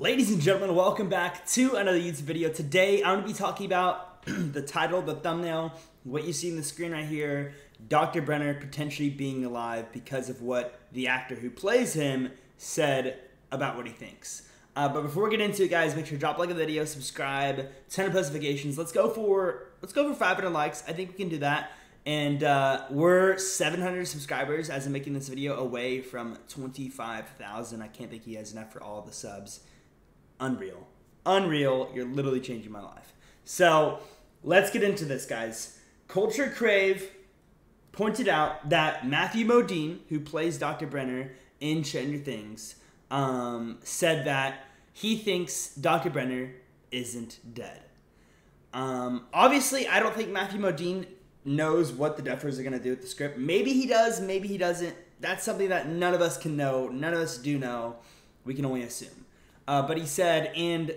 Ladies and gentlemen, welcome back to another YouTube video. Today, I'm going to be talking about the title, the thumbnail, what you see on the screen right here, Dr. Brennar potentially being alive because of what the actor who plays him said about what he thinks. But before we get into it, guys, make sure to drop a like on the video, subscribe, turn on post notifications. Let's go for 500 likes. I think we can do that. And we're 700 subscribers as I'm making this video, away from 25,000. I can't thank you guys enough for all the subs. Unreal. Unreal. You're literally changing my life. So let's get into this, guys. Culture Crave pointed out that Matthew Modine, who plays Dr. Brennar in Stranger Things, said that he thinks Dr. Brennar isn't dead. Obviously, I don't think Matthew Modine knows what the Duffers are going to do with the script. Maybe he does, maybe he doesn't. That's something that none of us can know. None of us do know. We can only assume. But he said in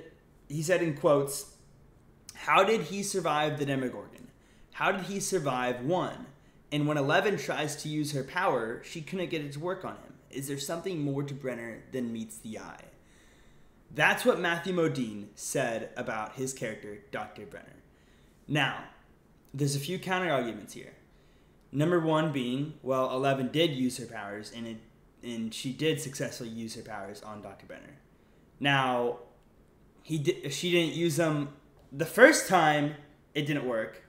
quotes, how did he survive the Demogorgon? How did he survive 1? And when 11 tries to use her power, she couldn't get it to work on him. Is there something more to Brennar than meets the eye? That's what Matthew Modine said about his character, Dr. Brennar. Now, there's a few counter arguments here. Number one being, well, 11 did use her powers, and she did successfully use her powers on Dr. Brennar. Now, she didn't use them the first time. It didn't work.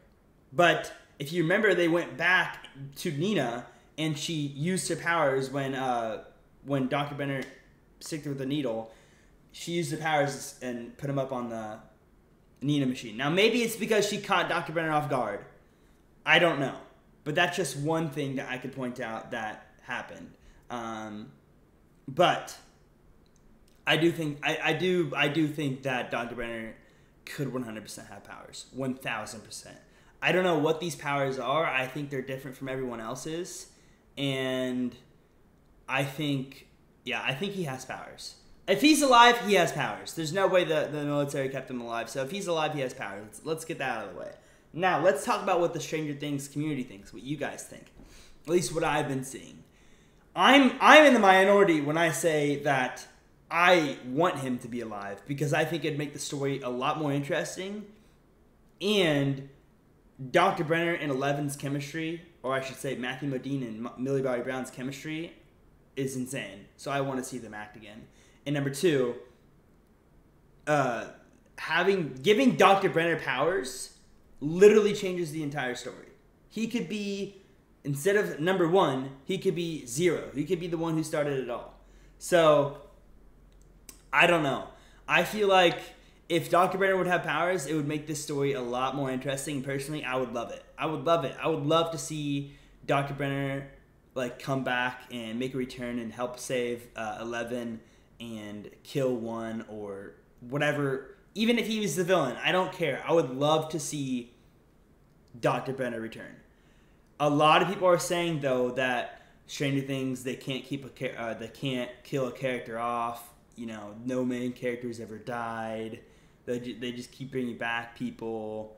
But if you remember, they went back to Nina, and she used her powers when Dr. Brennar sticked her with a needle. She used the powers and put them up on the Nina machine. Now, maybe it's because she caught Dr. Brennar off guard. I don't know. But that's just one thing that I could point out that happened. But I do think that Dr. Brennar could 100% have powers. 1,000%. I don't know what these powers are. I think they're different from everyone else's. And I think he has powers. If he's alive, he has powers. There's no way the military kept him alive. So if he's alive, he has powers. Let's get that out of the way. Now, let's talk about what the Stranger Things community thinks, what you guys think. At least what I've been seeing. I'm in the minority when I say that I want him to be alive, because I think it'd make the story a lot more interesting. And Dr. Brennar and Eleven's chemistry, or I should say Matthew Modine and Millie Bobby Brown's chemistry, is insane. So I want to see them act again. And number two, giving Dr. Brennar powers literally changes the entire story. He could be, instead of number 1, he could be 0. He could be the one who started it all. So I don't know. I feel like if Dr. Brennar would have powers, it would make this story a lot more interesting. Personally, I would love it. I would love it. I would love to see Dr. Brennar come back and make a return and help save 11 and kill 1 or whatever. Even if he was the villain, I don't care. I would love to see Dr. Brennar return. A lot of people are saying though that Stranger Things, they can't kill a character off. You know, no main characters ever died. They just keep bringing back people.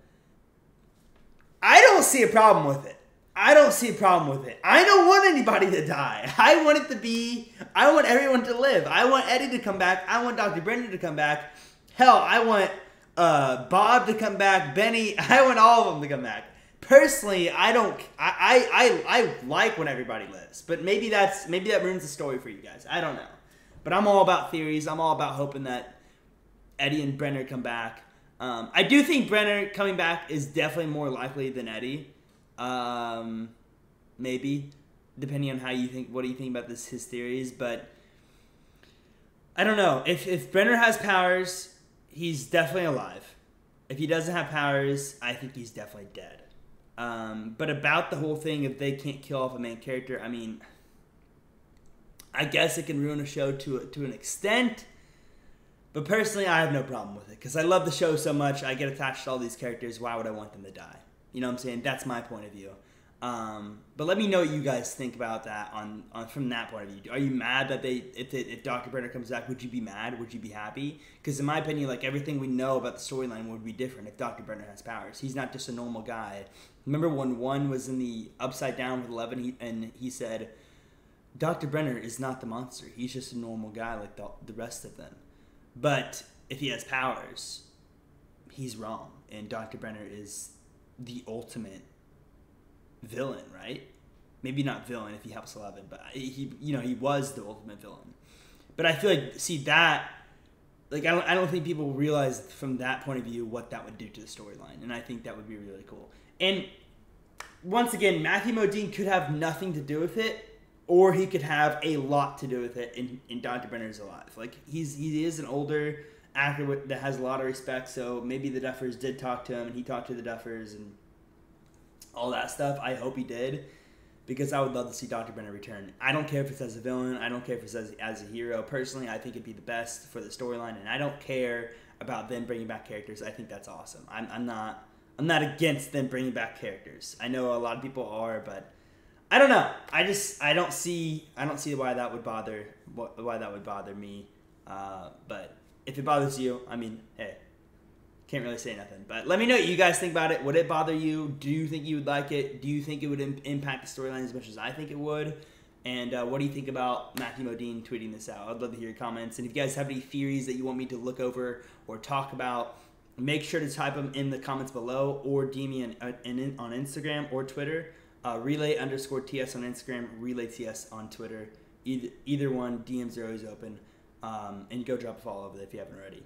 I don't see a problem with it. I don't don't want anybody to die. I want everyone to live. I want Eddie to come back. I want Dr. Brennar to come back. Hell, I want Bob to come back. Benny. I want all of them to come back. Personally, I like when everybody lives. But maybe that ruins the story for you guys. I don't know. But I'm all about theories. I'm all about hoping that Eddie and Brennar come back. I do think Brennar coming back is definitely more likely than Eddie. Maybe, depending on what do you think about his theories. But I don't know. If Brennar has powers, he's definitely alive. If he doesn't have powers, I think he's definitely dead. But about the whole thing, if they can't kill off a main character, I mean, I guess it can ruin a show to an extent, but personally, I have no problem with it because I love the show so much. I get attached to all these characters. Why would I want them to die? You know what I'm saying? That's my point of view. But let me know what you guys think about that from that point of view. Are you mad that if Dr. Brennar comes back, would you be mad? Would you be happy? Because in my opinion, everything we know about the storyline would be different if Dr. Brennar has powers. He's not just a normal guy. Remember when 1 was in the Upside Down with 11, and he said, Dr. Brennar is not the monster. He's just a normal guy like the rest of them. But if he has powers, he's wrong. And Dr. Brennar is the ultimate villain, right? Maybe not villain if he helps 11, but he was the ultimate villain. But I feel like, see that, like I don't think people realize from that point of view what that would do to the storyline, and I think that would be really cool. And once again, Matthew Modine could have nothing to do with it, or he could have a lot to do with it in Dr. Brenner's alive. Like he is an older actor that has a lot of respect, so maybe the Duffers did talk to him, and he talked to the Duffers and all that stuff. I hope he did, because I would love to see Dr. Brennar return. I don't care if it's as a villain. I don't care if it's as a hero. Personally, I think it'd be the best for the storyline, and I don't care about them bringing back characters. I think that's awesome. I'm not against them bringing back characters. I know a lot of people are, but I don't know. I don't see why that would bother me. But if it bothers you, I mean, hey, can't really say nothing. But let me know what you guys think about it. Would it bother you? Do you think you would like it? Do you think it would impact the storyline as much as I think it would? And what do you think about Matthew Modine tweeting this out? I'd love to hear your comments. And if you guys have any theories that you want me to look over or talk about, make sure to type them in the comments below, or DM me on Instagram or Twitter. Relay_TS on Instagram, RelayTS on Twitter. Either one, DMs are always open. And go drop a follow over there if you haven't already.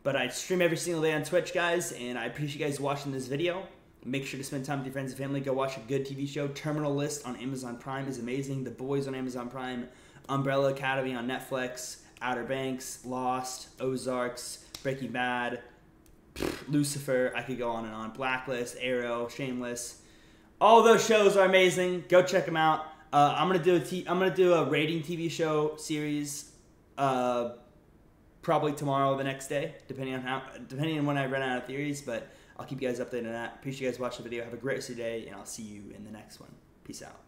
But I stream every single day on Twitch, guys, and I appreciate you guys watching this video. Make sure to spend time with your friends and family. Go watch a good TV show. Terminal List on Amazon Prime is amazing. The Boys on Amazon Prime. Umbrella Academy on Netflix. Outer Banks, Lost, Ozarks, Breaking Bad, Lucifer. I could go on and on. Blacklist, Arrow, Shameless. All those shows are amazing. Go check them out. I'm gonna do a rating TV show series. Probably tomorrow or the next day, depending on when I run out of theories, but I'll keep you guys updated on that. Appreciate you guys watching the video. Have a great rest of your day, and I'll see you in the next one. Peace out.